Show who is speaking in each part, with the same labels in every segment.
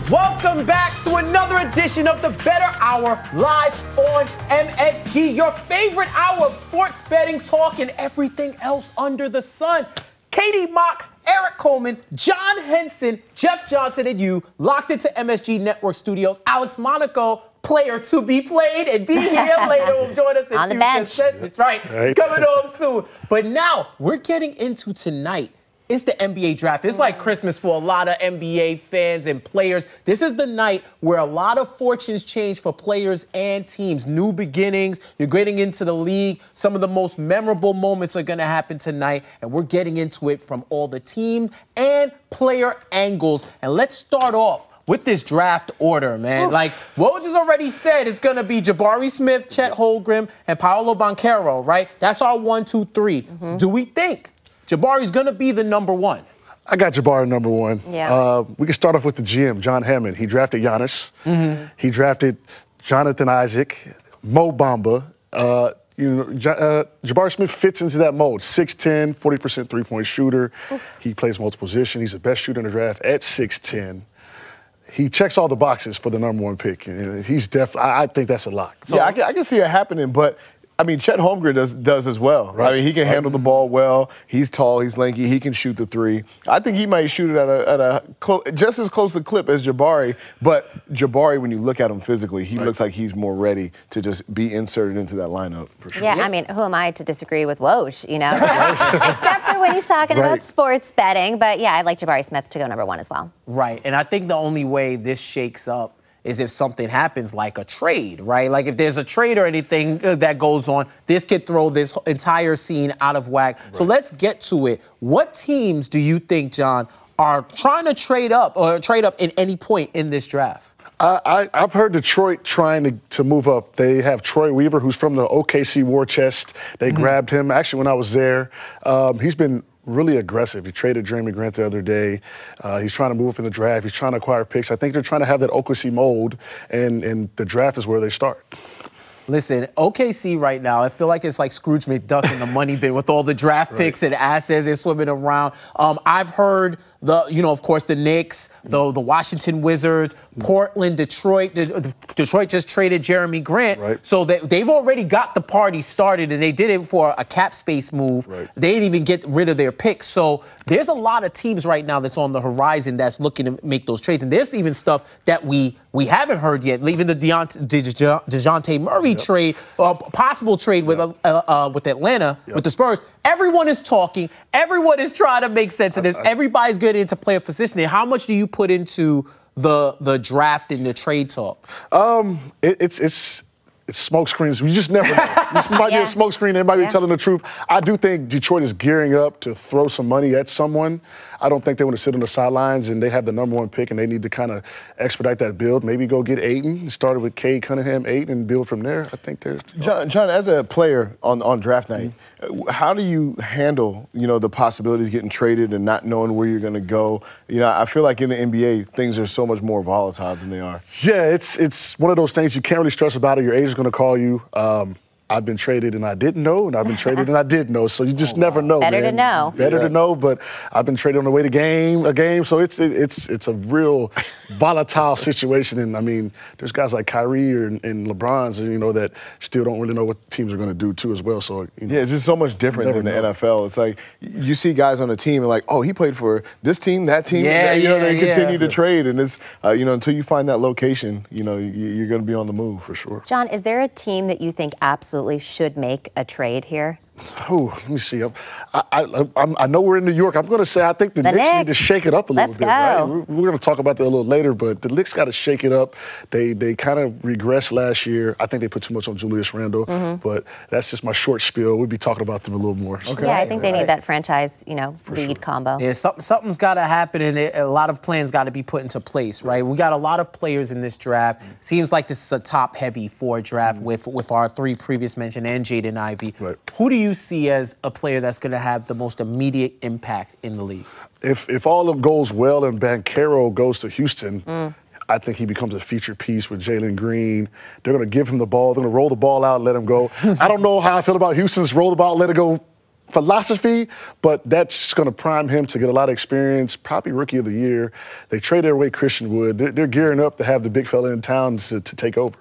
Speaker 1: Welcome back to another edition of the Bettor Hour live on MSG, your favorite hour of sports betting talk and everything else under the sun. Katie Mox, Eric Coleman, John Henson, Jeff Johnson, and you locked into MSG Network Studios. Alex Monaco, player to be played, and be here later will join us
Speaker 2: on the bench.
Speaker 1: That's right. It's coming on soon. But now we're getting into tonight. It's the NBA draft. It's like Christmas for a lot of NBA fans and players. This is the night where a lot of fortunes change for players and teams. New beginnings. You're getting into the league. Some of the most memorable moments are going to happen tonight, and we're getting into it from all the team and player angles. And let's start off with this draft order, man. Oof. Like Woj has already said, it's going to be Jabari Smith, Chet Holmgren, and Paolo Banchero, right? That's our 1, 2, 3. Do we think Jabari's going to be the number one?
Speaker 3: I got Jabari number one.
Speaker 2: Yeah.
Speaker 3: We can start off with the GM, John Hammond. He drafted Giannis. He drafted Jonathan Isaac, Mo Bamba. Jabari Smith fits into that mold. 6'10", 40% three-point shooter. Oof. He plays multiple positions. He's the best shooter in the draft at 6'10". He checks all the boxes for the number one pick. And he's definitely, I think that's a lock.
Speaker 4: So, yeah, I can see it happening, but I mean, Chet Holmgren does as well, right? I mean, he can handle the ball well. He's tall, he's lanky, he can shoot the three. I think he might shoot it at a just as close a clip as Jabari. But Jabari, when you look at him physically, he looks like he's more ready to just be inserted into that lineup for sure.
Speaker 2: Yeah, I mean, who am I to disagree with Woj, you know? Except for when he's talking about sports betting. But yeah, I'd like Jabari Smith to go number one as well.
Speaker 1: Right, and I think the only way this shakes up is if something happens like a trade, right? Like if there's a trade or anything that goes on, this could throw this entire scene out of whack. Right. So let's get to it. What teams do you think, John, are trying to trade up in any point in this draft?
Speaker 3: I've heard Detroit trying to move up. They have Troy Weaver, who's from the OKC War Chest. They grabbed him. Actually, when I was there, he's been really aggressive. He traded Jeremy Grant the other day. He's trying to move up in the draft. He's trying to acquire picks. I think they're trying to have that OKC mold, and the draft is where they start.
Speaker 1: Listen, OKC right now, I feel like it's like Scrooge McDuck in the money bin with all the draft picks and assets they're swimming around. I've heard of course, the Knicks, the Washington Wizards, Portland, Detroit. Detroit just traded Jeremy Grant. Right. So they've already got the party started, and they did it for a cap space move. Right. They didn't even get rid of their picks. So there's a lot of teams right now that's on the horizon that's looking to make those trades. And there's even stuff that we haven't heard yet, even the DeJounte Murray trade, possible trade with Atlanta, with the Spurs. Everyone is talking. Everyone is trying to make sense of this. Everybody's getting into player positioning. How much do you put into the draft and the trade talk?
Speaker 3: It's smoke screens. You just never know. This might be a smoke screen. They might be telling the truth. I do think Detroit is gearing up to throw some money at someone. I don't think they want to sit on the sidelines, and they have the number one pick, and they need to kind of expedite that build. Maybe go get Ayton. Started with Cade Cunningham, Ayton, and build from there. I think there's
Speaker 4: John, as a player on draft night, how do you handle, the possibilities of getting traded and not knowing where you're going to go? I feel like in the NBA, things are so much more volatile than they are.
Speaker 3: Yeah, it's one of those things you can't really stress about it. Your agent's going to call you. I've been traded and I didn't know, and I've been traded and I did know. So you just never know.
Speaker 2: Better to know.
Speaker 3: Better to know, but I've been traded on the way to a game. So it's a real volatile situation. And I mean, there's guys like Kyrie and LeBron's, that still don't really know what teams are going to do too as well. So
Speaker 4: yeah, it's just so much different than the NFL. It's like you see guys on the team and like, oh, he played for this team, that team. They continue to trade, and it's until you find that location, you're going to be on the move for sure.
Speaker 2: John, is there a team that you think absolutely should make a trade here?
Speaker 3: Oh, let me see. I know we're in New York. I'm going to say I think the Knicks need to shake it up a little bit. Right? We're going to talk about that a little later, but the Knicks got to shake it up. They kind of regressed last year. I think they put too much on Julius Randle, but that's just my short spiel. We'll be talking about them a little more.
Speaker 2: Okay. Yeah, I think they need that franchise, lead combo.
Speaker 1: Yeah, something's got to happen, and a lot of plans got to be put into place, right? We got a lot of players in this draft. Seems like this is a top-heavy draft with our three previous mentioned and Jaden Ivey. Right. Who do you see as a player that's going to have the most immediate impact in the league?
Speaker 3: If all of them goes well and Banchero goes to Houston, I think he becomes a feature piece with Jalen Green. They're going to give him the ball. They're going to roll the ball out and let him go. I don't know how I feel about Houston's roll the ball, let it go philosophy, but that's going to prime him to get a lot of experience, probably Rookie of the Year. They traded away Christian Wood. They're gearing up to have the big fella in town to take over.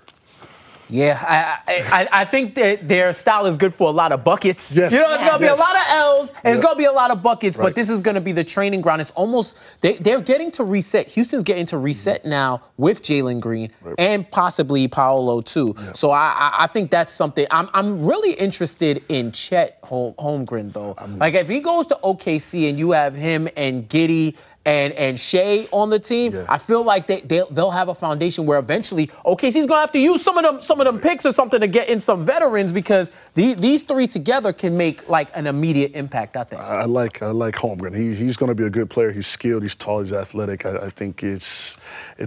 Speaker 1: Yeah, I think that their style is good for a lot of buckets.
Speaker 3: Yes.
Speaker 1: You know, it's going to be a lot of L's, and it's going to be a lot of buckets,
Speaker 3: Right.
Speaker 1: but this is going to be the training ground. It's almost, they're getting to reset. Houston's getting to reset now with Jalen Green and possibly Paolo, too. Yeah. So I think that's something. I'm really interested in Chet Holmgren, though. Like, if he goes to OKC and you have him and Giddey and Shea on the team, I feel like they'll have a foundation where eventually OKC's gonna have to use some of them picks or something to get in some veterans, because these three together can make like an immediate impact, I think.
Speaker 3: I like Holmgren. He's going to be a good player. He's skilled. He's tall. He's athletic. I think it's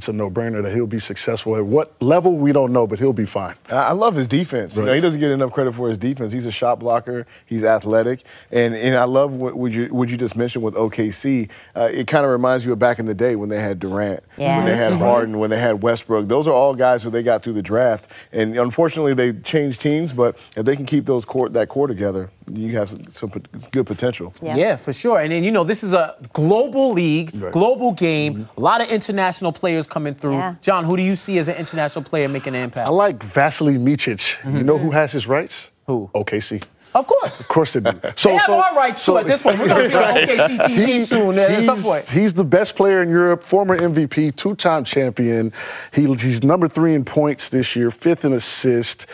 Speaker 3: a no-brainer that he'll be successful. At what level, we don't know, but he'll be fine.
Speaker 4: I love his defense.
Speaker 3: Right.
Speaker 4: You know, he doesn't get enough credit for his defense. He's a shot blocker. He's athletic, and I love what you just mentioned with OKC. It kind of reminds you of back in the day when they had Durant, when they had Harden, when they had Westbrook. Those are all guys who they got through the draft, and unfortunately they changed teams. But if they can keep that core together, you have some good potential.
Speaker 1: Yeah, for sure. And then, you know, this is a global league, global game, a lot of international players coming through.
Speaker 2: Yeah.
Speaker 1: John, who do you see as an international player making an impact?
Speaker 3: I like Vasily Micic. You know who has his rights?
Speaker 1: Who?
Speaker 3: OKC.
Speaker 1: Of course.
Speaker 3: Of course they do.
Speaker 1: They have our rights, too, at this point. We're going to be on OKC TV soon at some point.
Speaker 3: He's the best player in Europe, former MVP, two-time champion. He's number 3 in points this year, 5th in assists.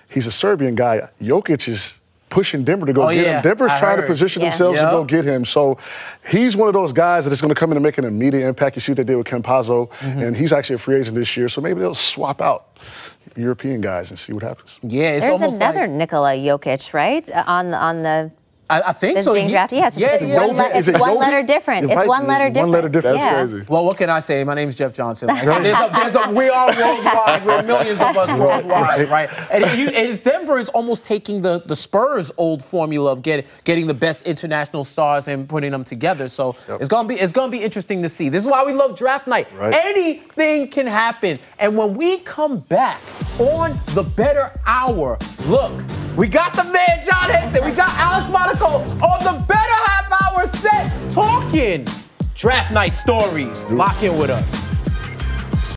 Speaker 3: He's a Serbian guy. Jokic is pushing Denver to go get him. Denver's trying to position themselves to go get him. So he's one of those guys that is going to come in and make an immediate impact. You see what they did with Campazzo, and he's actually a free agent this year. So maybe they'll swap out European guys and see what happens.
Speaker 1: Yeah, it's
Speaker 2: There's
Speaker 1: almost
Speaker 2: another
Speaker 1: like
Speaker 2: Nikola Jokic, right? On the
Speaker 1: I think
Speaker 2: that's
Speaker 1: so.
Speaker 2: being drafted. Yeah, it's one letter different. It's one letter different.
Speaker 3: One letter different.
Speaker 2: That's
Speaker 4: crazy.
Speaker 1: Well, what can I say? My name's Jeff Johnson. We are worldwide. We're millions of us worldwide, right? And Denver is almost taking the Spurs' old formula of getting the best international stars and putting them together. So it's gonna be interesting to see. This is why we love draft night.
Speaker 3: Right.
Speaker 1: Anything can happen. And when we come back on the Bettor Hour, look, we got the man John Henson, we got Alex Monaco on the Bettor half hour set talking draft night stories. Lock in with us.